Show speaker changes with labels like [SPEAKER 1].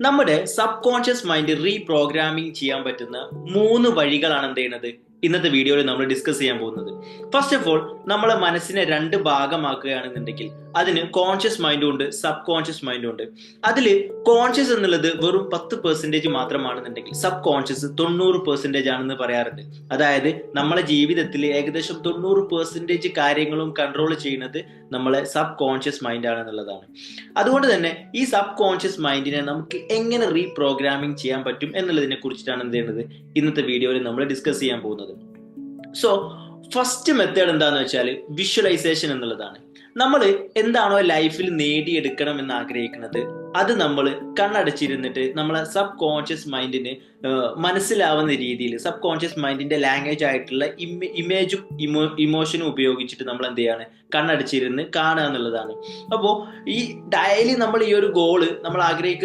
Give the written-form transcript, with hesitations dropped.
[SPEAKER 1] നമ്മുടെ sub conscious mind reprogramming ചെയ്യാൻ പറ്റുന്ന 3 വഴികളാണ് എന്ത് ചെയ്യുന്നത് ഇന്നത്തെ വീഡിയോയിൽ നമ്മൾ ഡിസ്കസ് ചെയ്യാൻ പോകുന്നത്. ഫസ്റ്റ് ഓഫ് ഓൾ, നമ്മളെ മനസ്സിനെ 2 ഭാഗമാക്കുകയാണെന്നുണ്ടെങ്കിൽ അതിന് കോൺഷ്യസ് മൈൻഡും ഉണ്ട്, സബ് കോൺഷ്യസ് മൈൻഡും ഉണ്ട്. അതിൽ കോൺഷ്യസ് എന്നുള്ളത് വെറും 10% മാത്രമാണെന്നുണ്ടെങ്കിൽ സബ് കോൺഷ്യസ് 90% ആണെന്ന് പറയാറുണ്ട്. അതായത് നമ്മളെ ജീവിതത്തിൽ ഏകദേശം 90% കാര്യങ്ങളും കൺട്രോൾ ചെയ്യുന്നത് നമ്മളെ സബ് കോൺഷ്യസ് മൈൻഡ് ആണെന്നുള്ളതാണ്. അതുകൊണ്ട് തന്നെ ഈ സബ് കോൺഷ്യസ് മൈൻഡിനെ നമുക്ക് എങ്ങനെ റീപ്രോഗ്രാമിംഗ് ചെയ്യാൻ പറ്റും എന്നുള്ളതിനെ കുറിച്ചിട്ടാണ് എന്ത് ചെയ്യുന്നത് ഇന്നത്തെ വീഡിയോയിൽ നമ്മൾ ഡിസ്കസ് ചെയ്യാൻ പോകുന്നത്. സോ ഫസ്റ്റ് മെത്തേഡ് എന്താണെന്ന് വെച്ചാൽ വിഷ്വലൈസേഷൻ എന്നുള്ളതാണ്. നമ്മൾ എന്താണോ ലൈഫിൽ നേടിയെടുക്കണം എന്ന് ആഗ്രഹിക്കുന്നത് അത് നമ്മൾ കണ്ണടച്ചിരുന്നിട്ട് നമ്മളെ സബ് കോൺഷ്യസ് മൈൻഡിന് മനസ്സിലാവുന്ന രീതിയിൽ സബ് കോൺഷ്യസ് മൈൻഡിന്റെ ലാംഗ്വേജ് ആയിട്ടുള്ള ഇമേജും ഇമോഷനും ഉപയോഗിച്ചിട്ട് നമ്മൾ എന്ത് ചെയ്യാണ്, കണ്ണടച്ചിരുന്ന് കാണുക എന്നുള്ളതാണ്. അപ്പോൾ ഈ ഡെയിലി നമ്മൾ ഈ ഒരു ഗോള് നമ്മൾ ആഗ്രഹിക്കുന്ന